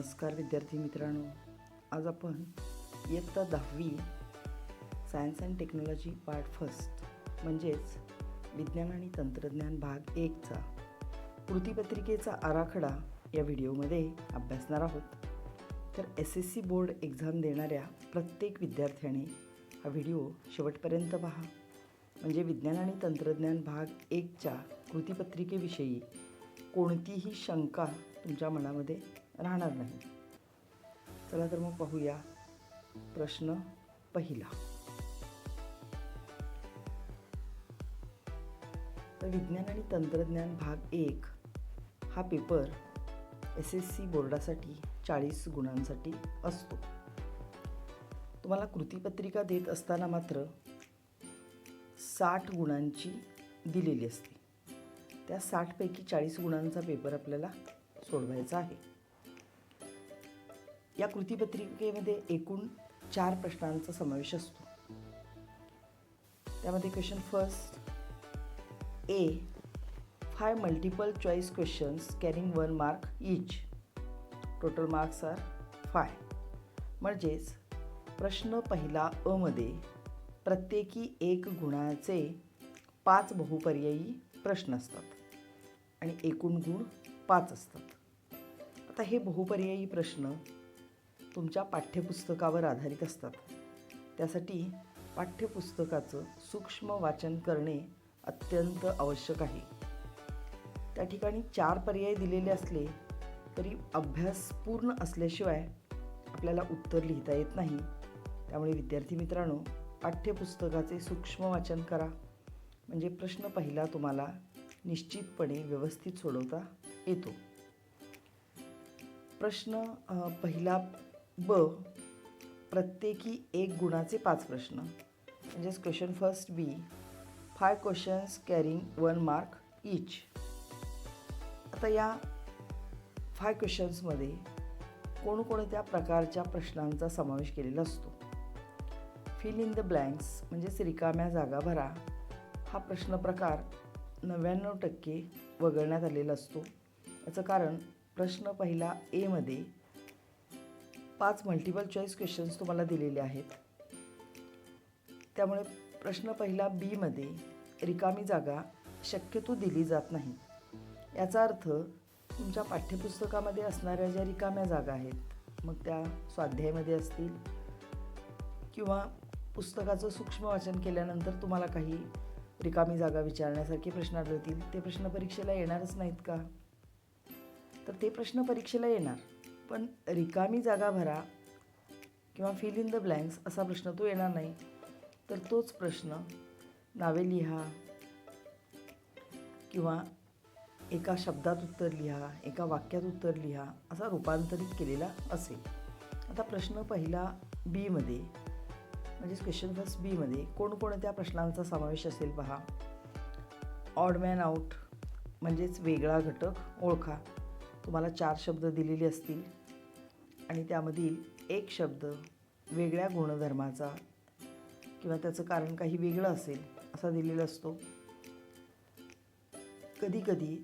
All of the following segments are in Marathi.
नमस्कार विद्यार्थी मित्रांनो, आज आपण इयत्ता 10वी science and technology part first म्हणजेच विज्ञान आणि तंत्रज्ञान भाग 1चा कृतीपत्रिकेचा आराखडा या व्हिडिओमध्ये अभ्यासणार आहोत. तर SSC बोर्ड एक्झाम देणाऱ्या प्रत्येक विद्यार्थ्याने हा व्हिडिओ शेवटपर्यंत पहा, म्हणजे विज्ञान आणि तंत्रज्ञान भाग 1च्या कृतीपत्रिकेविषयी कोणतीही शंका तुमच्या मनामध्ये राहणार नाही. चला तर मग पाहूया. प्रश्न पहिला. तर विज्ञान आणि तंत्रज्ञान भाग 1 हा पेपर SSC बोर्डासाठी 40 गुणांसाठी असतो. तुम्हाला कृतीपत्रिका देत असताना मात्र 60 गुणांची दिलेली असते. त्या 60 पैकी 40 गुणांचा पेपर आपल्याला सोडवायचा आहे. या कृतीपत्रिकेमध्ये एकूण 4 प्रश्नांचा समावेश असतो. त्यामध्ये question first A 5 multiple choice questions carrying 1 mark each. Total marks are 5. म्हणजेच प्रश्न पहिला अ मध्ये प्रत्येकी 1 गुणाचे 5 बहुपर्यायी प्रश्न असतात आणि एकूण गुण 5 असतात. आता हे बहुपर्यायी प्रश्न तुमच्या पाठ्यपुस्तकावर आधारित असतात. त्यासाठी पाठ्यपुस्तकाचं सूक्ष्म वाचन करणे अत्यंत आवश्यक आहे. त्या ठिकाणी 4 पर्याय दिलेले असले तरी अभ्यास पूर्ण असल्याशिवाय आपल्याला उत्तर लिहिता येत नाही. त्यामुळे विद्यार्थी मित्रांनो, पाठ्यपुस्तकाचे सूक्ष्म वाचन करा, म्हणजे प्रश्न पहिला तुम्हाला निश्चितपणे व्यवस्थित सोडवता येतो. प्रश्न पहिला ब प्रत्येकी 1 गुणाचे 5 प्रश्न, म्हणजेच क्वेश्चन फर्स्ट बी 5 क्वेश्चन्स कॅरिंग 1 मार्क ईच. आता या 5 क्वेश्चन्समध्ये कोणकोणत्या प्रकारच्या प्रश्नांचा समावेश केलेला असतो. फिल इन द ब्लँक्स म्हणजेच रिकाम्या जागा भरा हा प्रश्न प्रकार 99% वगळण्यात आलेला असतो. याचं कारण प्रश्न पहिला ए मध्ये 5 मल्टिपल चॉईस क्वेश्चन्स तुम्हाला दिलेले आहेत. त्यामुळे प्रश्न पहिला बी मध्ये रिकामी जागा शक्यतो दिली जात नाही. याचा अर्थ तुमच्या पाठ्यपुस्तकामध्ये असणाऱ्या ज्या रिकाम्या जागा आहेत, मग त्या स्वाध्यायामध्ये असतील किंवा पुस्तकाचं सूक्ष्म वाचन केल्यानंतर तुम्हाला काही रिकामी जागा विचारण्यासारखे प्रश्न आढळतील, ते प्रश्न परीक्षेला येणारच नाहीत का? तर ते प्रश्न परीक्षेला येणार, पण रिकामी जागा भरा किंवा फिल इन द ब्लँक्स असा प्रश्न तो येणार नाही. तर तोच प्रश्न नावे लिहा किंवा एका शब्दात उत्तर लिहा, एका वाक्यात उत्तर लिहा असा रूपांतरित केलेला असेल. आता प्रश्न पहिला बी मध्ये म्हणजेच क्वेश्चन फर्स्ट बी मध्ये कोणकोणत्या प्रश्नांचा समावेश असेल पहा. ऑड मॅन आउट म्हणजेच वेगळा घटक ओळखा. तुम्हाला 4 शब्द दिलेले असतील आणि त्यामधील एक शब्द वेगळ्या गुणधर्माचा किंवा त्याचं कारण काही वेगळं असेल असा दिलेला असतो. कधीकधी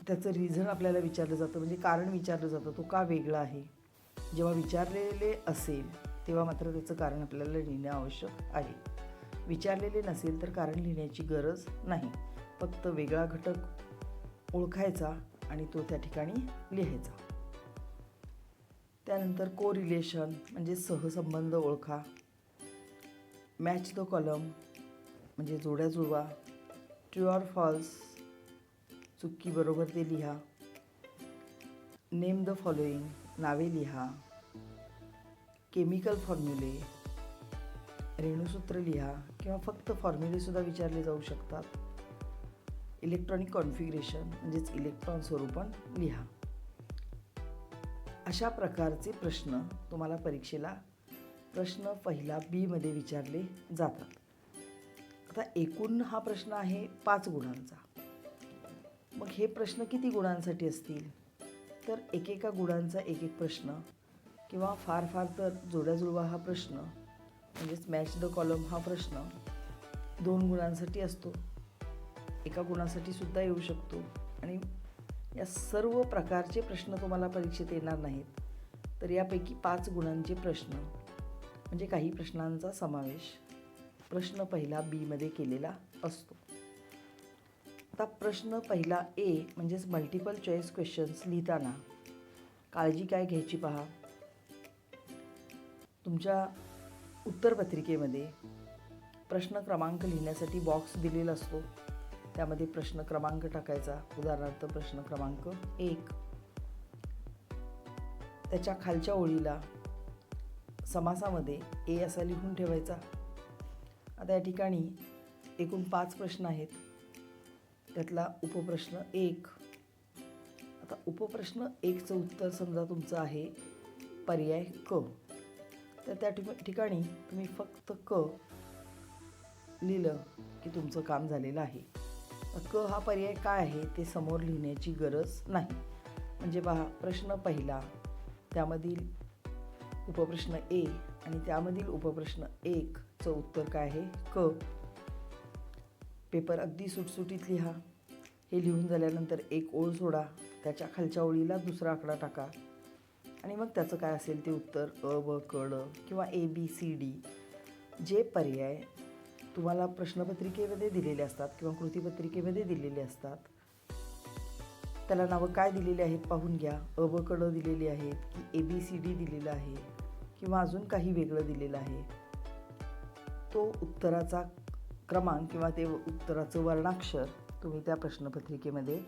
त्याचं रिझन आपल्याला विचारलं जातं, म्हणजे कारण विचारलं जातं, तो का वेगळा आहे. जेव्हा विचारलेले असेल तेव्हा मात्र त्याचं कारण आपल्याला लिहिणं आवश्यक आहे. विचारलेले नसेल तर कारण लिहिण्याची गरज नाही. फक्त वेगळा घटक ओळखायचा आणि तो त्या ठिकाणी लिहायचा. त्यानंतर को रिलेशन म्हणजे सहसंबंध ओळखा. मॅच द कॉलम म्हणजे जोड्या जुळवा. ट्रू ऑर फॉल्स चुकी बरोबर ते लिहा. नेम द फॉलोइंग नावे लिहा. केमिकल फॉर्म्युले रेणुसूत्र लिहा किंवा फक्त फॉर्म्युलेसुद्धा विचारले जाऊ शकतात. इलेक्ट्रॉनिक कॉन्फिगरेशन म्हणजेच इलेक्ट्रॉन स्वरूपण लिहा. अशा प्रकारचे प्रश्न तुम्हाला परीक्षेला प्रश्न पहिला बी मध्ये विचारले जातात. आता एकूण हा प्रश्न आहे 5 गुणांचा. मग हे प्रश्न किती गुणांसाठी असतील? तर एकेका गुणांचा एक प्रश्न किंवा फार फार तर जोड्या जुळवा हा प्रश्न म्हणजेच मॅच द कॉलम हा प्रश्न 2 गुणांसाठी असतो. एका गुणासाठी सुद्धा येऊ शकतो आणि या सर्व प्रकारचे प्रश्न तुम्हाला परीक्षेत येणार नाहीत, तर यापैकी 5 गुणांचे प्रश्न म्हणजे काही प्रश्नांचा समावेश प्रश्न पहिला बीमध्ये केलेला असतो. आता प्रश्न पहिला ए म्हणजेच मल्टिपल चॉईस क्वेश्चन्स लिहिताना काळजी काय घ्यायची पहा. तुमच्या उत्तरपत्रिकेमध्ये प्रश्न क्रमांक लिहिण्यासाठी बॉक्स दिलेला असतो. त्यामध्ये प्रश्न क्रमांक टाकायचा. उदाहरणार्थ प्रश्न क्रमांक 1. त्याच्या खालच्या ओळीला समासामध्ये ए असा लिहून ठेवायचा. आता या ठिकाणी एकूण 5 प्रश्न आहेत. त्यातला उपप्रश्न 1. आता उपप्रश्न 1चं उत्तर समजा तुमचं आहे पर्याय क, तर त्या ठिकाणी तुम्ही फक्त क लिहिलं की तुमचं काम झालेलं आहे. क हा पर्याय काय आहे ते समोर लिहिण्याची गरज नाही. म्हणजे पहा, प्रश्न पहिला त्यामधील उपप्रश्न ए आणि त्यामधील उपप्रश्न 1चं उत्तर काय आहे क. पेपर अगदी सुटसुटीत लिहा. हे लिहून झाल्यानंतर एक ओळ सोडा, त्याच्या खालच्या ओळीला दुसरा आकडा टाका आणि मग त्याचं काय असेल ते उत्तर अ ब क ड किंवा A B C D J पर्याय तुम्हाला प्रश्नपत्रिकेमध्ये दिलेले असतात किंवा कृतीपत्रिकेमध्ये दिलेले असतात त्याला नावं काय दिलेली आहेत पाहून घ्या. अ ब क ड दिलेली आहेत की ए बी सी डी दिलेलं आहे किंवा अजून काही वेगळं दिलेलं आहे. तो उत्तराचा क्रमांक किंवा ते उत्तराचं वर्णाक्षर तुम्ही त्या प्रश्नपत्रिकेमध्ये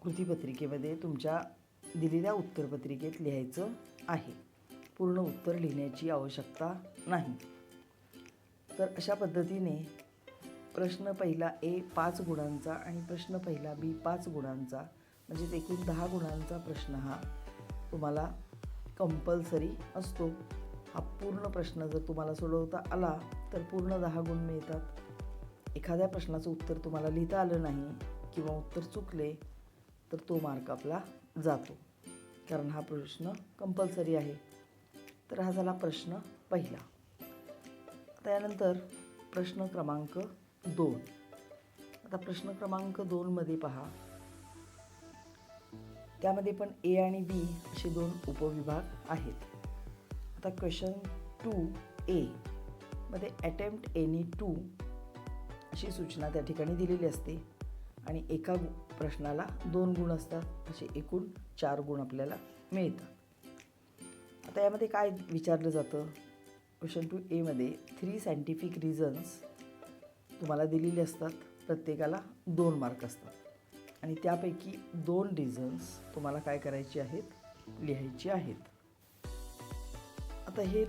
कृतीपत्रिकेमध्ये तुमच्या दिलेल्या उत्तरपत्रिकेत लिहायचं आहे. पूर्ण उत्तर लिहिण्याची आवश्यकता नाही. तर अशा पद्धतीने प्रश्न पहिला ए 5 गुणांचा आणि प्रश्न पहिला बी 5 गुणांचा म्हणजे एकूण 10 गुणांचा प्रश्न हा तुम्हाला कंपल्सरी असतो. हा पूर्ण प्रश्न जर तुम्हाला सोडवता आला तर पूर्ण 10 गुण मिळतात. एखाद्या प्रश्नाचं उत्तर तुम्हाला लिहिता आलं नाही किंवा उत्तर चुकले तर तो मार्क आपला जातो, कारण हा प्रश्न कंपल्सरी आहे. तर हा झाला प्रश्न पहिला. त्यानंतर प्रश्न क्रमांक 2. आता प्रश्न क्रमांक 2मध्ये पहा, त्यामध्ये पण ए आणि बी असे 2 उपविभाग आहेत. आता क्वेश्चन 2A मध्ये अटेम्प्ट एनी 2 अशी सूचना त्या ठिकाणी दिलेली असते आणि एका प्रश्नाला 2 गुण असतात. असे एकूण 4 गुण आपल्याला मिळतात. आता यामध्ये काय विचारलं जातं, क्वेश्चन 2A मध्ये 3 सायंटिफिक रिझन्स तुम्हाला दिलेले असतात. प्रत्येकाला 2 मार्क असतात आणि त्यापैकी 2 रिझन्स तुम्हाला काय करायचे आहेत, लिहायचे आहेत. आता हे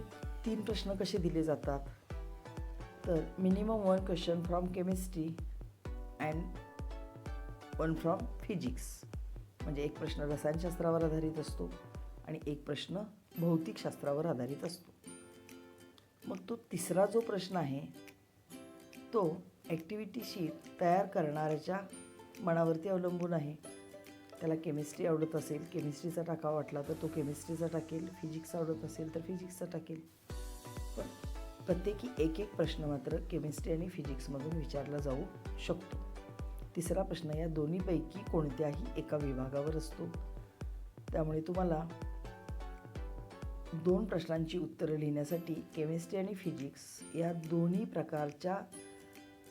3 प्रश्न कसे दिले जातात, तर minimum 1 question from chemistry and 1 from physics. म्हणजे एक प्रश्न रसायनशास्त्रावर आधारित असतो आणि एक प्रश्न भौतिकशास्त्रावर आधारित असतो. मग तो तिसरा जो प्रश्न आहे तो ॲक्टिव्हिटी शीट तयार करणाऱ्याच्या मनावरती अवलंबून आहे. त्याला केमिस्ट्री आवडत असेल, केमिस्ट्रीचा टाकावा वाटला तर तो केमिस्ट्रीचा टाकेल, फिजिक्स आवडत असेल तर फिजिक्सचा टाकेल. पण प्रत्येकी एक प्रश्न मात्र केमिस्ट्री आणि फिजिक्समधून विचारला जाऊ शकतो. तिसरा प्रश्न या दोन्हीपैकी कोणत्याही एका विभागावर असतो. त्यामुळे तुम्हाला 2 प्रश्नांची उत्तरं लिहिण्यासाठी केमिस्ट्री आणि फिजिक्स या दोन्ही प्रकारच्या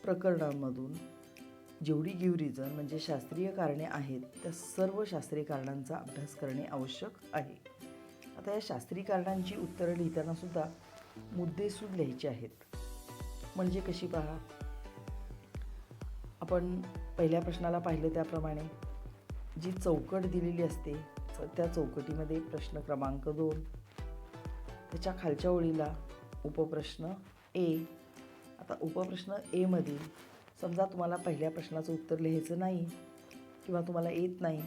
प्रकरणांमधून जेवढी गिव्ह रिझन म्हणजे शास्त्रीय कारणे आहेत त्या सर्व शास्त्रीय कारणांचा अभ्यास करणे आवश्यक आहे. आता या शास्त्रीय कारणांची उत्तरं लिहिताना सुद्धा मुद्देसूद लिहायचे आहेत. म्हणजे कशी पहा, आपण पहिल्या प्रश्नाला पाहिलं त्याप्रमाणे जी चौकट दिलेली असते त्या चौकटीमध्ये प्रश्न क्रमांक 2, त्याच्या खालच्या ओळीला उपप्रश्न ए. आता उपप्रश्न ए मधील समजा तुम्हाला पहिल्या प्रश्नाचं उत्तर लिहायचं नाही किंवा तुम्हाला येत नाही,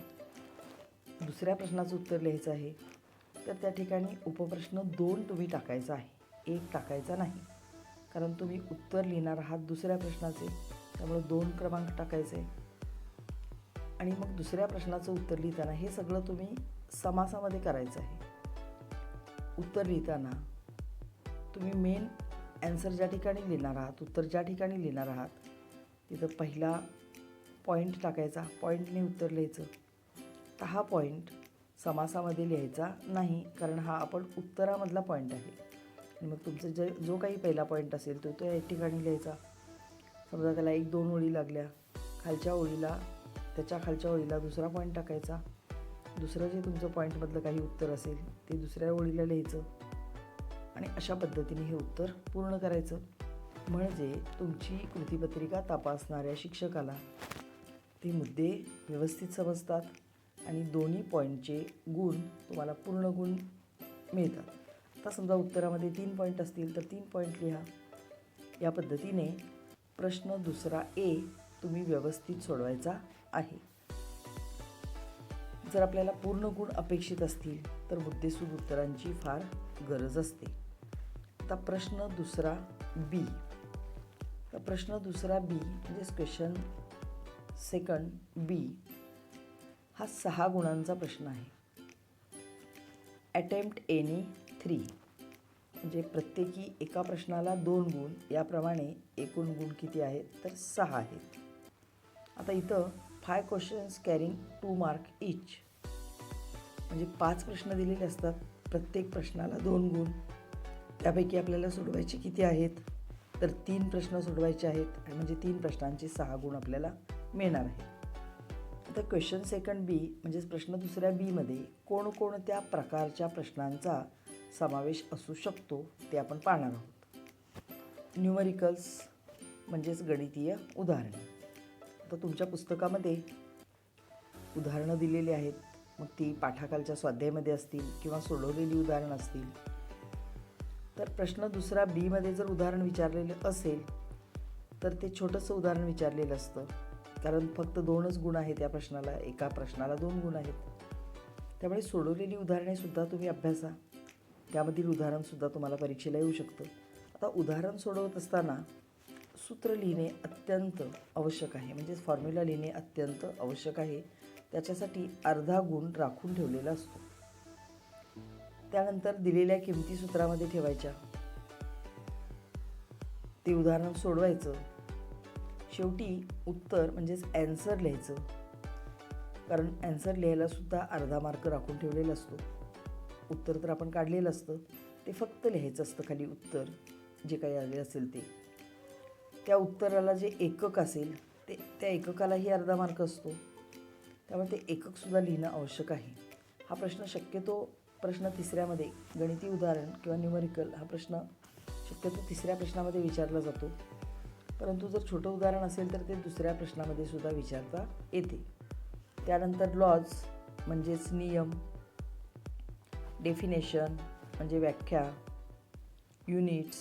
दुसऱ्या प्रश्नाचं उत्तर लिहायचं आहे, तर त्या ठिकाणी उपप्रश्न 2 तुम्ही टाकायचा आहे, 1 टाकायचा नाही. कारण तुम्ही उत्तर लिहिणार आहात दुसऱ्या प्रश्नाचे, त्यामुळे 2 क्रमांक टाकायचे. आणि मग दुसऱ्या प्रश्नाचं उत्तर लिहिताना हे सगळं तुम्ही समासामध्ये करायचं आहे. उत्तर लिहिताना तुम्ही मेन ॲन्सर ज्या ठिकाणी लिहिणार आहात, उत्तर ज्या ठिकाणी लिहिणार आहात तिथं पहिला पॉईंट टाकायचा, पॉईंटने उत्तर लिहायचं. तर हा पॉईंट समासामध्ये लिहायचा नाही, कारण हा आपण उत्तरामधला पॉईंट आहे. आणि मग तुमचं जो काही पहिला पॉईंट असेल तो या ठिकाणी लिहायचा. समजा त्याला 1-2 ओळी लागल्या, त्याच्या खालच्या ओळीला दुसरा पॉईंट टाकायचा. दुसरं जे तुमचं पॉईंटमधलं काही उत्तर असेल ते दुसऱ्या ओळीला लिहायचं आणि अशा पद्धतीने हे उत्तर पूर्ण करायचं. म्हणजे तुमची कृतीपत्रिका तपासणाऱ्या शिक्षकाला ते मुद्दे व्यवस्थित समजतात आणि दोन्ही पॉईंटचे गुण तुम्हाला पूर्ण गुण मिळतात. आता समजा उत्तरामध्ये 3 पॉईंट असतील तर 3 पॉईंट लिहा. या पद्धतीने प्रश्न दुसरा ए तुम्ही व्यवस्थित सोडवायचा आहे. जर आपल्याला पूर्ण गुण अपेक्षित असतील तर मुद्देसूद उत्तरांची फार गरज असते. आता प्रश्न दुसरा बी. तर प्रश्न दुसरा बी म्हणजेच क्वेश्चन सेकंड बी हा 6 गुणांचा प्रश्न आहे. अटेम्प्ट एनी 3 म्हणजे प्रत्येकी एका प्रश्नाला 2 गुण, याप्रमाणे एकूण गुण किती आहेत तर 6 आहेत. आता इथं 5 क्वेश्चन्स कॅरिंग 2 मार्क इच म्हणजे 5 प्रश्न दिलेले असतात, प्रत्येक प्रश्नाला 2 गुण. त्यापैकी आपल्याला सोडवायचे किती आहेत तर 3 प्रश्न सोडवायचे आहेत आणि म्हणजे 3 प्रश्नांचे 6 गुण आपल्याला मिळणार आहेत. आता क्वेश्चन सेकंड बी म्हणजेच प्रश्न दुसऱ्या बीमध्ये कोणकोणत्या प्रकारच्या प्रश्नांचा समावेश असू शकतो ते आपण पाहणार आहोत. न्यूमरिकल्स म्हणजेच गणितीय उदाहरणे. आता तुमच्या पुस्तकामध्ये उदाहरणं दिलेली आहेत, मग ती पाठाखालच्या स्वाध्यायामध्ये असतील किंवा सोडवलेली उदाहरणं असतील. तर प्रश्न दुसरा बीमध्ये जर उदाहरण विचारलेलं असेल तर ते छोटंसं उदाहरण विचारलेलं असतं, कारण फक्त 2च गुण आहेत या प्रश्नाला, एका प्रश्नाला 2 गुण आहेत. त्यामुळे सोडवलेली उदाहरणेसुद्धा तुम्ही अभ्यासा, त्यामधील उदाहरणसुद्धा तुम्हाला परीक्षेला येऊ शकतं. आता उदाहरण सोडवत असताना सूत्र लिहिणे अत्यंत आवश्यक आहे, म्हणजेच फॉर्म्युला लिहिणे अत्यंत आवश्यक आहे. त्याच्यासाठी अर्धा गुण राखून ठेवलेला असतो. त्यानंतर दिलेल्या किमती सूत्रामध्ये ठेवायच्या, ते उदाहरण सोडवायचं. शेवटी उत्तर म्हणजेच ॲन्सर लिहायचं, कारण ॲन्सर लिहायला सुद्धा अर्धा मार्क राखून ठेवलेला असतो. उत्तर तर आपण काढलेलं असतं, ते फक्त लिहायचं असतं खाली उत्तर जे काही आले असेल ते. त्या उत्तराला जे एकक असेल ते त्या एककालाही अर्धा मार्क असतो, त्यामुळे ते एककसुद्धा लिहिणं आवश्यक आहे. हा प्रश्न शक्यतो प्रश्न तिसऱ्यामध्ये गणिती उदाहरण किंवा न्यूमरिकल हा प्रश्न शक्यतो तिसऱ्या प्रश्नामध्ये विचारला जातो, परंतु जर छोटं उदाहरण असेल तर ते दुसऱ्या प्रश्नामध्ये सुद्धा विचारता येते. त्यानंतर लॉज म्हणजेच नियम, डेफिनेशन म्हणजे व्याख्या, युनिट्स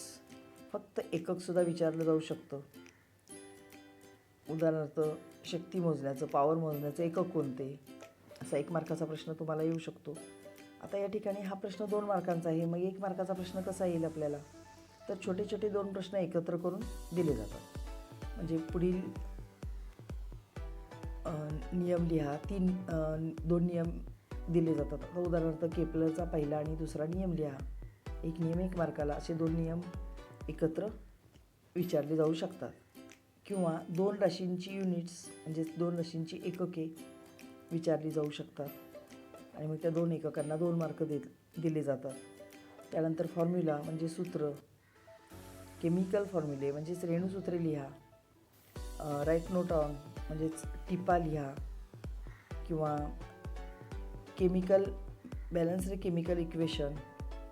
फक्त एककसुद्धा विचारलं जाऊ शकतं. उदाहरणार्थ शक्ती मोजण्याचं, पॉवर मोजण्याचं एकक कोणते, असा 1 मार्काचा प्रश्न तुम्हाला येऊ शकतो. आता या ठिकाणी हा प्रश्न 2 मार्कांचा आहे, मग 1 मार्काचा प्रश्न कसा येईल आपल्याला तर छोटे छोटे 2 प्रश्न एकत्र करून दिले जातात. म्हणजे पुढील नियम लिहा, 2 नियम दिले जातात. आता उदाहरणार्थ केपलरचा पहिला आणि दुसरा नियम लिहा, 1 नियम 1 मार्काला, असे 2 नियम एकत्र विचारले जाऊ शकतात. किंवा 2 राशींची युनिट्स म्हणजेच 2 राशींची एकके विचारली जाऊ शकतात आणि मग त्या 2 एककांना 2 मार्क दिले जातात. त्यानंतर फॉर्म्युला म्हणजे सूत्र, केमिकल फॉर्म्युले म्हणजेच रेणुसूत्रे लिहा, राईट नोट ऑन म्हणजेच टिपा लिहा, किंवा केमिकल बॅलन्स्ड केमिकल इक्वेशन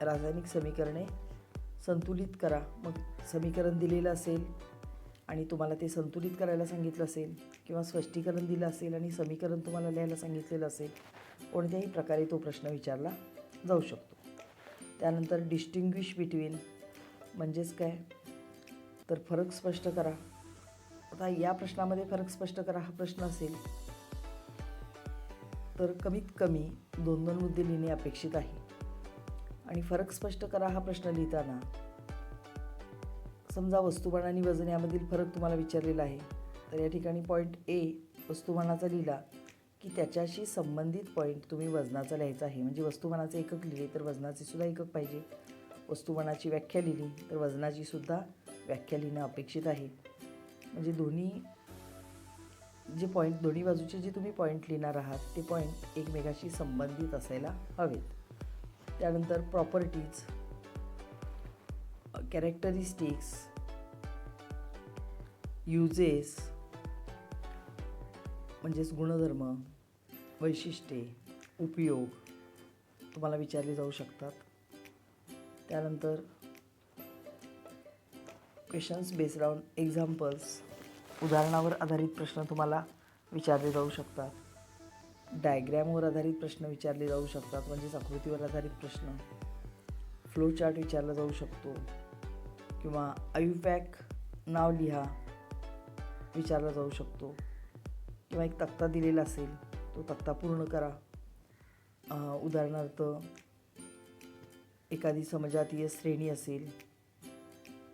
रासायनिक समीकरणे संतुलित करा. मग समीकरण दिलेलं असेल आणि तुम्हाला ते संतुलित करायला सांगितलं असेल किंवा स्पष्टीकरण दिलं असेल आणि समीकरण तुम्हाला लिहायला सांगितलेलं असेल, कोणत्याही प्रकारे तो प्रश्न विचारला जाऊ शकतो. त्यानंतर डिस्टिंग्विश बिटवीन म्हणजेच काय तर फरक स्पष्ट करा. आता या प्रश्नामध्ये फरक स्पष्ट करा हा प्रश्न असेल तर कमीत कमी 2-2 मुद्दे लिहिणे अपेक्षित आहे. आणि फरक स्पष्ट करा हा प्रश्न लिहिताना समजा वस्तुमान आणि वजन यामधील फरक तुम्हाला विचारलेला आहे, तर या ठिकाणी पॉईंट ए वस्तुमानाचा लिहिला की त्याच्याशी संबंधित पॉईंट तुम्ही वजनाचा लिहायचा आहे. म्हणजे वस्तुमानाचे एकक लिहिले तर वजनाचे सुद्धा एकक पाहिजे, वस्तुमानाची व्याख्या लिहिली तर वजनाची सुद्धा व्याख्या लिहिणं अपेक्षित आहे. म्हणजे दोन्ही जे पॉईंट दोन्ही बाजूचे जे तुम्ही पॉईंट लिहिणार आहात ते पॉईंट एकमेकाशी संबंधित असायला हवेत. त्यानंतर प्रॉपर्टीज, कॅरेक्टरिस्टिक्स, युजेस म्हणजेच गुणधर्म, वैशिष्ट्ये, उपयोग तुम्हाला विचारले जाऊ शकतात. त्यानंतर क्वेश्चन्स बेस्ड ऑन एक्झाम्पल्स, उदाहरणावर आधारित प्रश्न तुम्हाला विचारले जाऊ शकतात. डायग्रॅमवर आधारित प्रश्न विचारले जाऊ शकतात, म्हणजेच आकृतीवर आधारित प्रश्न. फ्लो चार्ट विचारला जाऊ शकतो किंवा आयुपॅक नाव लिहा विचारला जाऊ शकतो किंवा एक तक्ता दिलेला असेल तो तक्ता पूर्ण करा. उदाहरणार्थ एखादी समजातीय श्रेणी असेल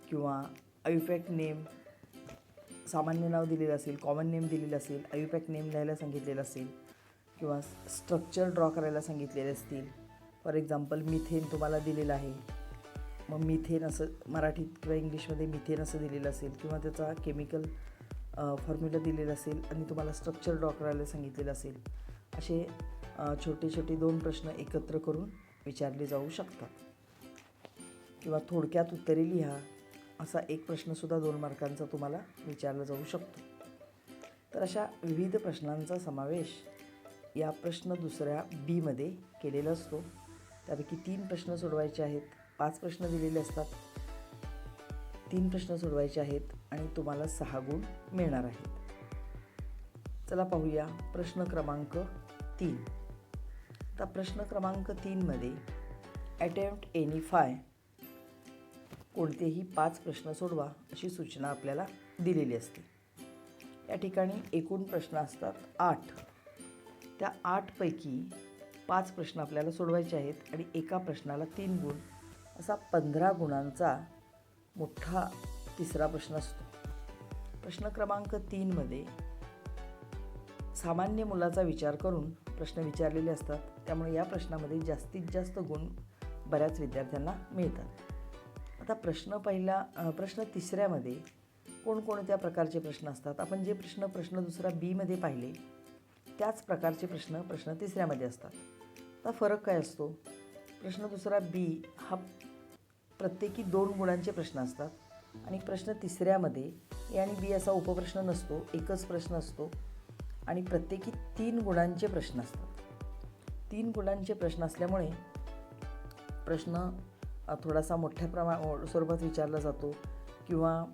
किंवा आयुपॅक नेम, सामान्य नाव दिलेलं असेल, कॉमन नेम दिलेलं असेल, आयुपॅक नेम लिहायला सांगितलेलं असेल किंवा स्ट्रक्चर ड्रॉ करायला सांगितलेले असतील. फॉर एक्झाम्पल मिथेन तुम्हाला दिलेलं आहे, मग मिथेन असं मराठीत किंवा इंग्लिशमध्ये मिथेन असं दिलेलं असेल किंवा त्याचा केमिकल फॉर्म्युला दिलेला असेल आणि तुम्हाला स्ट्रक्चर ड्रॉ करायला सांगितलेलं असेल. असे छोटे छोटे 2 प्रश्न एकत्र करून विचारले जाऊ शकतात. किंवा थोडक्यात उत्तरे लिहा असा एक प्रश्नसुद्धा 2 मार्कांचा तुम्हाला विचारला जाऊ शकतो. तर अशा विविध प्रश्नांचा समावेश या प्रश्न दुसऱ्या बीमध्ये केलेला असतो. त्यापैकी 3 प्रश्न सोडवायचे आहेत. 5 प्रश्न दिलेले असतात. 3 प्रश्न सोडवायचे आहेत आणि तुम्हाला 6 गुण मिळणार आहेत. चला पाहूया प्रश्न क्रमांक 3. आता प्रश्न क्रमांक 3मध्ये अटेम्प्ट एनी 5 कोणतेही 5 प्रश्न सोडवा अशी सूचना आपल्याला दिलेली असते. या ठिकाणी एकूण प्रश्न असतात 8. त्या 8 पैकी 5 प्रश्न आपल्याला सोडवायचे आहेत आणि एका प्रश्नाला 3 गुण असा 15 गुणांचा मोठा तिसरा प्रश्न असतो. प्रश्न क्रमांक 3मध्ये सामान्य मुलाचा विचार करून प्रश्न विचारलेले असतात. त्यामुळे या प्रश्नामध्ये जास्तीत जास्त गुण बऱ्याच विद्यार्थ्यांना मिळतात. आता प्रश्न तिसऱ्यामध्ये कोणकोणत्या प्रकारचे प्रश्न असतात. आपण जे प्रश्न दुसरा बीमध्ये पाहिले त्याच प्रकारचे प्रश्न तिसऱ्यामध्ये असतात. आता फरक काय असतो? प्रश्न दुसरा बी हा प्रत्येकी 2 गुणांचे प्रश्न असतात आणि प्रश्न तिसऱ्यामध्ये ए आणि बी असा उपप्रश्न नसतो, एकच प्रश्न असतो आणि प्रत्येकी 3 गुणांचे प्रश्न असतात. 3 गुणांचे प्रश्न असल्यामुळे प्रश्न थोडासा मोठ्या स्वरूपात विचारला जातो. किंवा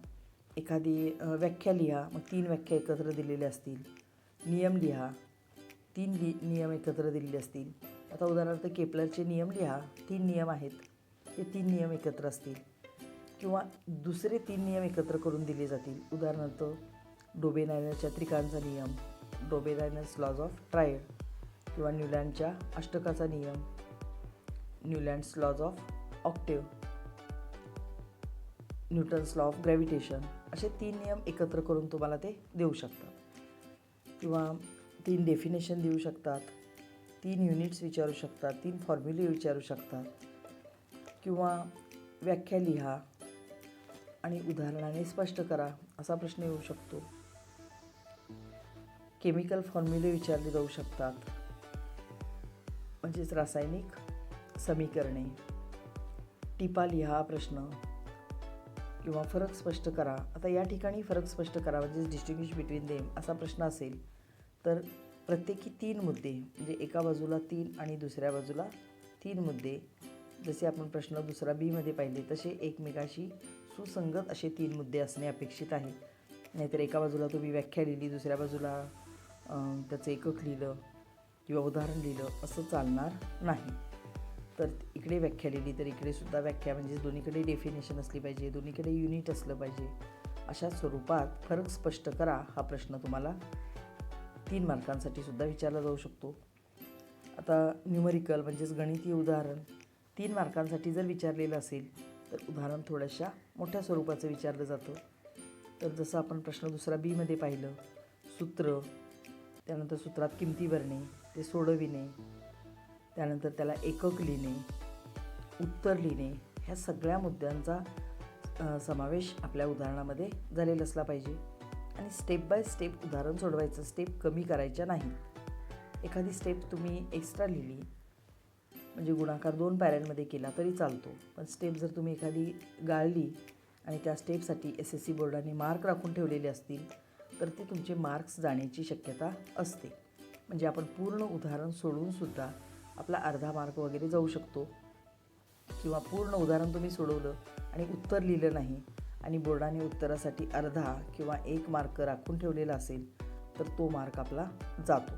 एखादी व्याख्या लिहा, मग 3 व्याख्या एकत्र दिलेल्या असतील. नियम लिहा, 3 नियम एकत्र दिलेले असतील. आता उदाहरणार्थ केपलरचे नियम लिहा, 3 नियम आहेत, ते 3 नियम एकत्र असतील. किंवा दुसरे 3 नियम एकत्र करून दिले जातील. उदाहरणार्थ डोबेनायनरच्या त्रिकांचा नियम, डोबेनायनर्स लॉज ऑफ ट्रायड, किंवा न्यूलँडच्या अष्टकाचा नियम, Newlands laws of octave, Newton's law of gravitation, असे 3 नियम एकत्र करून तुम्हाला ते देऊ शकतात. किंवा 3 डेफिनेशन देऊ शकतात, 3 युनिट्स विचारू शकतात, 3 फॉर्म्युले विचारू शकतात. किंवा व्याख्या लिहा आणि उदाहरणाने स्पष्ट करा असा प्रश्न येऊ शकतो. केमिकल फॉर्म्युले विचारले जाऊ शकतात, म्हणजेच रासायनिक समीकरणे. टिपा लिहा प्रश्न. किंवा फरक स्पष्ट करा. आता या ठिकाणी फरक स्पष्ट करा म्हणजेच डिस्टिंग्विश बिटवीन देम असा प्रश्न असेल तर प्रत्येकी 3 मुद्दे, म्हणजे एका बाजूला 3 आणि दुसऱ्या बाजूला 3 मुद्दे, जसे आपण प्रश्न दुसरा बीमध्ये पाहिले तसे एकमेकाशी सुसंगत असे 3 मुद्दे असणे अपेक्षित आहे. नाहीतर एका बाजूला तुम्ही व्याख्या लिहिली, दुसऱ्या बाजूला त्याचं एकक लिहिलं किंवा उदाहरण लिहिलं असं चालणार नाही. तर इकडे व्याख्या लिहिली तर इकडे सुद्धा व्याख्या, म्हणजे दोन्हीकडे डेफिनेशन असली पाहिजे, दोन्हीकडे युनिट असलं पाहिजे. अशा स्वरूपात फरक स्पष्ट करा हा प्रश्न तुम्हाला 3 मार्कांसाठी सुद्धा विचारला जाऊ शकतो. आता न्यूमरिकल म्हणजेच गणितीय उदाहरण 3 मार्कांसाठी जर विचारलेलं असेल तर उदाहरण थोड्याशा मोठ्या स्वरूपाचं विचारलं जातं. तर जसं आपण प्रश्न दुसरा बीमध्ये पाहिलं, सूत्र, त्यानंतर सूत्रात किमती भरणे, ते सोडविणे, त्यानंतर त्याला एकक लिहिणे, उत्तर लिहिणे, ह्या सगळ्या मुद्द्यांचा समावेश आपल्या उदाहरणामध्ये झालेला असला पाहिजे. आणि स्टेप बाय स्टेप उदाहरण सोडवायचं, स्टेप कमी करायच्या नाहीत. एखादी स्टेप तुम्ही एक्स्ट्रा लिहिली म्हणजे गुणाकार 2 पॅऱ्यांमध्ये केला तरी चालतो, पण स्टेप जर तुम्ही एखादी गाळली आणि त्या स्टेपसाठी SSC बोर्डाने मार्क राखून ठेवलेले असतील तर ते तुमचे मार्क्स जाण्याची शक्यता असते. म्हणजे आपण पूर्ण उदाहरण सोडवूनसुद्धा आपला अर्धा मार्क वगैरे जाऊ शकतो, किंवा पूर्ण उदाहरण तुम्ही सोडवलं आणि उत्तर लिहिलं नाही आणि बोर्डाने उत्तरासाठी अर्धा किंवा 1 मार्क राखून ठेवलेला असेल तर तो मार्क आपला जातो.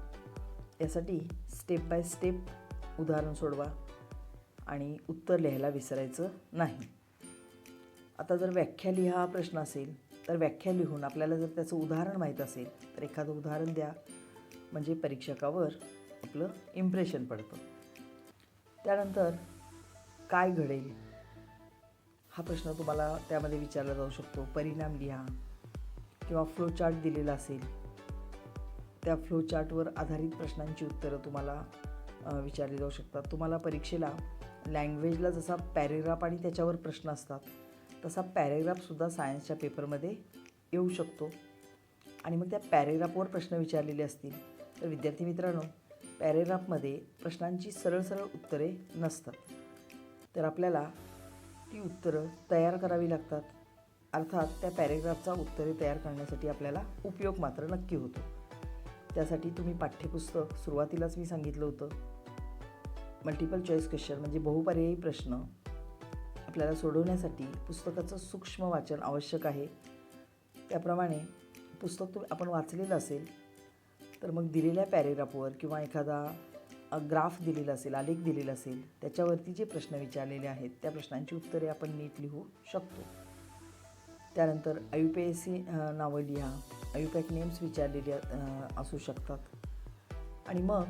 यासाठी स्टेप बाय स्टेप उदाहरण सोडवा आणि उत्तर लिहायला विसरायचं नाही. आता जर व्याख्या लिहा हा प्रश्न असेल तर व्याख्या लिहून आपल्याला जर त्याचं उदाहरण माहीत असेल तर एखादं उदाहरण द्या, म्हणजे परीक्षकावर आपलं इम्प्रेशन पडतं. त्यानंतर काय घडेल हा प्रश्न तुम्हाला त्यामध्ये विचारला जाऊ शकतो. परिणाम लिहा किंवा फ्लो चार्ट दिलेला असेल त्या फ्लो चार्टवर आधारित प्रश्नांची उत्तरं तुम्हाला विचारली जाऊ शकतात. तुम्हाला परीक्षेला लँग्वेजला जसा पॅरेग्राफ आणि त्याच्यावर प्रश्न असतात तसा पॅरेग्राफसुद्धा सायन्सच्या पेपरमध्ये येऊ शकतो आणि मग त्या पॅरेग्राफवर प्रश्न विचारलेले असतील तर विद्यार्थी मित्रांनो, पॅरेग्राफमध्ये प्रश्नांची सरळ सरळ उत्तरे नसतात, तर आपल्याला ती उत्तरं तयार करावी लागतात. अर्थात त्या पॅरेग्राफचा उत्तरे तयार करण्यासाठी आपल्याला उपयोग मात्र नक्की होतो. त्यासाठी तुम्ही पाठ्यपुस्तक सुरुवातीलाच मी सांगितलं होतं, मल्टिपल चॉईस क्वेश्चन म्हणजे बहुपर्यायी प्रश्न आपल्याला सोडवण्यासाठी पुस्तकाचं सूक्ष्म वाचन आवश्यक आहे. त्याप्रमाणे पुस्तक आपण वाचलेलं असेल तर मग दिलेल्या पॅरेग्राफवर किंवा एखादा ग्राफ दिलेला असेल, आलेख दिलेला असेल, त्याच्यावरती जे प्रश्न विचारलेले आहेत त्या प्रश्नांची उत्तरे आपण नीट लिहू शकतो. त्यानंतर IUPAC नावं लिहा, IUPAC नेम्स विचारलेले असू शकतात आणि मग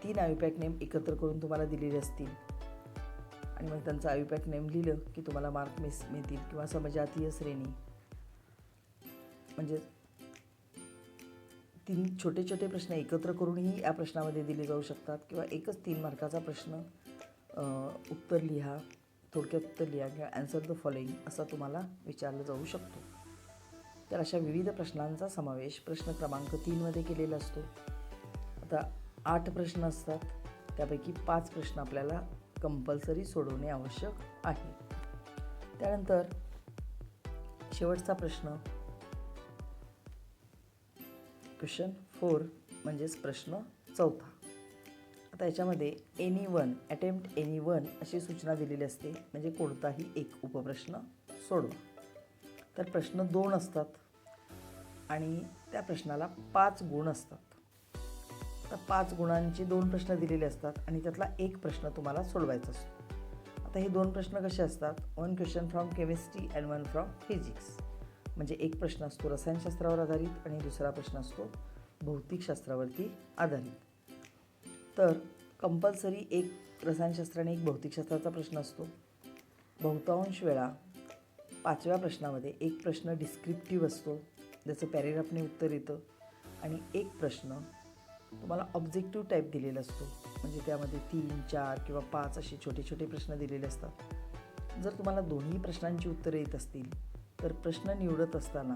3 IUPAC नेम एकत्र करून तुम्हाला दिलेले असतील आणि मग त्यांचं IUPAC नेम लिहिलं की तुम्हाला मार्क मिळतील. किंवा समजातीय श्रेणी म्हणजे 3 छोटे छोटे प्रश्न एकत्र करूनही या प्रश्नामध्ये दिले जाऊ शकतात, किंवा एकच 3 मार्काचा प्रश्न उत्तर लिहा, थोडक्यात उत्तर लिहा किंवा ॲन्सर द फॉलोइंग असा तुम्हाला विचारलं जाऊ शकतो. तर अशा विविध प्रश्नांचा समावेश प्रश्न क्रमांक 3मध्ये केलेला असतो. आता 8 प्रश्न असतात, त्यापैकी 5 प्रश्न आपल्याला कंपल्सरी सोडवणे आवश्यक आहे. त्यानंतर शेवटचा प्रश्न क्वेश्चन 4 म्हणजेच प्रश्न 4. आता याच्यामध्ये एनी वन अशी सूचना दिलेली असते, म्हणजे कोणताही एक उपप्रश्न सोडवा. तर प्रश्न 2 असतात आणि त्या प्रश्नाला 5 गुण असतात. तर 5 गुणांचे 2 प्रश्न दिलेले असतात आणि त्यातला एक प्रश्न तुम्हाला सोडवायचा असतो. आता हे 2 प्रश्न कसे असतात, 1 question from chemistry and 1 from physics. म्हणजे एक प्रश्न असतो रसायनशास्त्रावर आधारित आणि दुसरा प्रश्न असतो भौतिकशास्त्रावरती आधारित. तर कंपल्सरी एक रसायनशास्त्र आणि एक भौतिकशास्त्राचा प्रश्न असतो. बहुतांश वेळा 5व्या प्रश्नामध्ये एक प्रश्न डिस्क्रिप्टिव्ह असतो, ज्याचं पॅरेग्राफने उत्तर येतं, आणि एक प्रश्न तुम्हाला ऑब्जेक्टिव्ह टाईप दिलेला असतो, म्हणजे त्यामध्ये 3, 4 किंवा 5 असे छोटे छोटे प्रश्न दिलेले असतात. जर तुम्हाला दोन्ही प्रश्नांची उत्तरे येत असतील तर प्रश्न निवडत असताना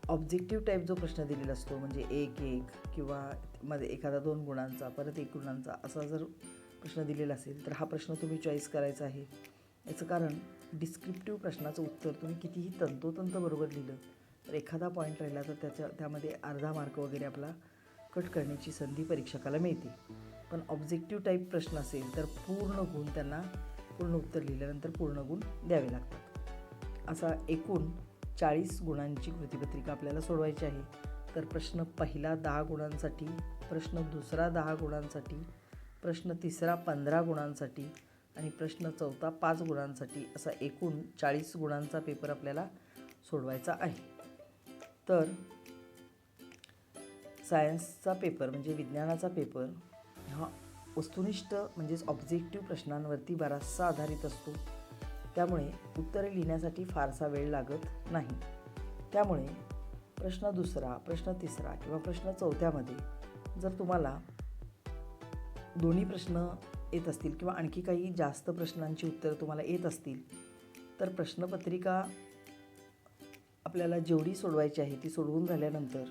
ऑब्जेक्टिव्ह टाईप जो प्रश्न दिलेला असतो, म्हणजे 1-1 किंवा मध्ये एखादा 2 गुणांचा परत 1 गुणांचा असा जर प्रश्न दिलेला असेल तर हा प्रश्न तुम्ही चॉईस करायचा आहे. याचं कारण डिस्क्रिप्टिव्ह प्रश्नाचं उत्तर तुम्ही कितीही तंतोतंत बरोबर लिहिलं तर एखादा पॉईंट राहिला तर त्यामध्ये अर्धा मार्क वगैरे आपला कट करण्याची संधी परीक्षकाला मिळते. पण ऑब्जेक्टिव्ह टाईप प्रश्न असेल तर पूर्ण गुण त्यांना पूर्ण उत्तर लिहिल्यानंतर पूर्ण गुण द्यावे लागतात. असा एकूण 40 गुणांची कृतीपत्रिका आपल्याला सोडवायची आहे. तर प्रश्न पहिला 10 गुणांसाठी, प्रश्न दुसरा 10 गुणांसाठी, प्रश्न तिसरा 15 गुणांसाठी आणि प्रश्न चौथा 5 गुणांसाठी असा एकूण 40 गुणांचा पेपर आपल्याला सोडवायचा आहे. तर सायन्सचा पेपर म्हणजे विज्ञानाचा पेपर हा वस्तुनिष्ठ म्हणजेच ऑब्जेक्टिव्ह प्रश्नांवरती बराचसा आधारित असतो. त्यामुळे उत्तरे लिहिण्यासाठी फारसा वेळ लागत नाही. त्यामुळे प्रश्न दुसरा, प्रश्न तिसरा किंवा प्रश्न चौथ्यामध्ये जर तुम्हाला दोन्ही प्रश्न येत असतील किंवा आणखी काही जास्त प्रश्नांची उत्तरं तुम्हाला येत असतील तर प्रश्नपत्रिका आपल्याला जेवढी सोडवायची आहे ती सोडवून झाल्यानंतर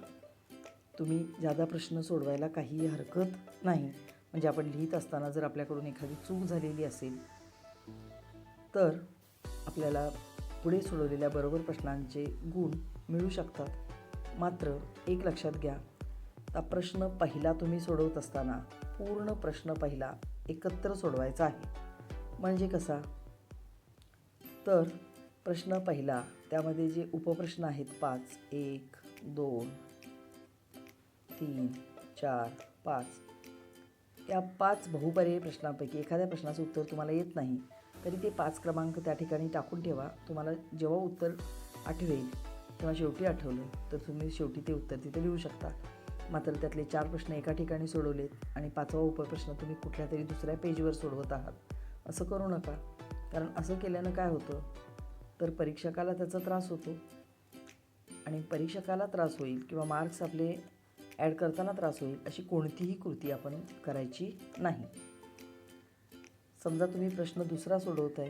तुम्ही जादा प्रश्न सोडवायला काहीही हरकत नाही. म्हणजे आपण लिहित असताना जर आपल्याकडून एखादी चूक झालेली असेल तर आपल्याला पुढे सोडवलेल्या बरोबर प्रश्नांचे गुण मिळू शकतात. मात्र एक लक्षात घ्या, आता प्रश्न पहिला तुम्ही सोडवत असताना पूर्ण प्रश्न पहिला एकत्र सोडवायचा आहे. म्हणजे कसा, तर प्रश्न पहिला त्यामध्ये जे उपप्रश्न आहेत 5, 1, 2, 3, 4, 5 या 5 बहुपर्यायी प्रश्नांपैकी एखाद्या प्रश्नाचं उत्तर तुम्हाला येत नाही तरी ते 5 क्रमांक त्या ठिकाणी टाकून ठेवा. तुम्हाला जेव्हा उत्तर आठवेल किंवा शेवटी आठवलं तर तुम्ही शेवटी ते उत्तर तिथे लिहू शकता. मात्र त्यातले 4 प्रश्न एका ठिकाणी सोडवलेत आणि 5वा उपप्रश्न तुम्ही कुठल्या तरी दुसऱ्या पेजवर सोडवत आहात असं करू नका. कारण असं केल्यानं काय होतं, तर परीक्षकाला त्याचा त्रास होतो आणि परीक्षकाला त्रास होईल किंवा मार्क्स आपले ॲड करताना त्रास होईल अशी कोणतीही कृती आपण करायची नाही. समजा तुम्ही प्रश्न दुसरा सोडवत आहे.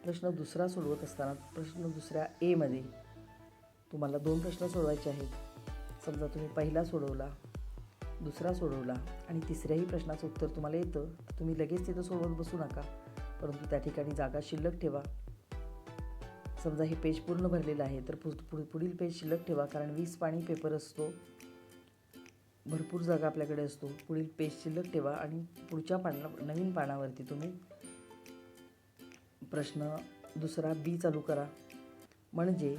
प्रश्न दुसरा सोडवत असताना प्रश्न दुसऱ्या एमध्ये तुम्हाला 2 प्रश्न सोडवायचे आहेत. समजा तुम्ही पहिला सोडवला, दुसरा सोडवला आणि तिसऱ्याही प्रश्नाचं उत्तर तुम्हाला येतं, तुम्ही लगेच तिथं सोडवत बसू नका, परंतु त्या ठिकाणी जागा शिल्लक ठेवा. समजा हे पेज पूर्ण भरलेलं आहे तर पुढील पेज शिल्लक ठेवा, कारण 20 पानी पेपर असतो, भरपूर जागा आपल्याकडे असतो. पुढील पेज शिल्लक ठेवा आणि पुढच्या नवीन पानावरती तुम्ही प्रश्न दुसरा बी चालू करा. म्हणजे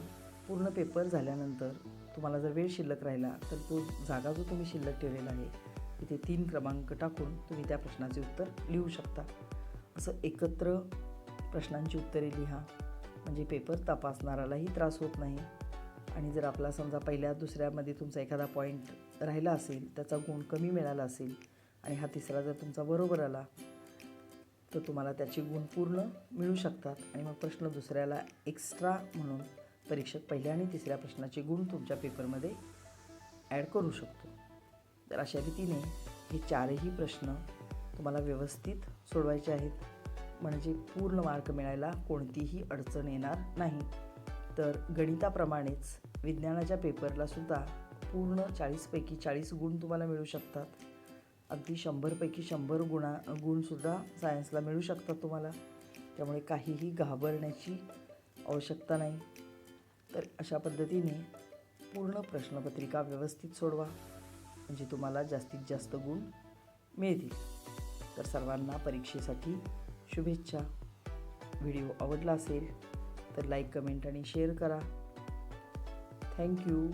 पूर्ण पेपर झाल्यानंतर तुम्हाला जर वेळ शिल्लक राहिला तर तो जागा जो तुम्ही शिल्लक ठेवलेला आहे तिथे 3 क्रमांक टाकून तुम्ही त्या प्रश्नाचे उत्तर लिहू शकता. असं एकत्र प्रश्नांची उत्तरे लिहा, म्हणजे पेपर तपासणारालाही त्रास होत नाही. आणि जर आपला समजा पहिल्या दुसऱ्यामध्ये तुमचा एखादा पॉईंट राहिला असेल, त्याचा गुण कमी मिळाला असेल आणि हा तिसरा जर तुमचा बरोबर आला तर तुम्हाला त्याचे गुण पूर्ण मिळू शकतात आणि मग प्रश्न दुसऱ्याला एक्स्ट्रा म्हणून परीक्षक पहिल्या आणि तिसऱ्या प्रश्नाचे गुण तुमच्या पेपरमध्ये ॲड करू शकतो. तर अशा रीतीने हे 4ही प्रश्न तुम्हाला व्यवस्थित सोडवायचे आहेत, म्हणजे पूर्ण मार्क मिळायला कोणतीही अडचण येणार नाही. तर गणिताप्रमाणेच विज्ञानाच्या पेपरलासुद्धा पूर्ण 40पैकी 40 गुण तुम्हाला मिळू शकतात. अगदी 100पैकी 100 गुणसुद्धा सायन्सला मिळू शकतात तुम्हाला. त्यामुळे काहीही घाबरण्याची आवश्यकता नाही. तर अशा पद्धतीने पूर्ण प्रश्नपत्रिका व्यवस्थित सोडवा, म्हणजे तुम्हाला जास्तीत जास्त गुण मिळतील. तर सर्वांना परीक्षेसाठी शुभेच्छा. व्हिडिओ आवडला असेल तर लाईक, कमेंट आणि शेअर करा. थँक्यू.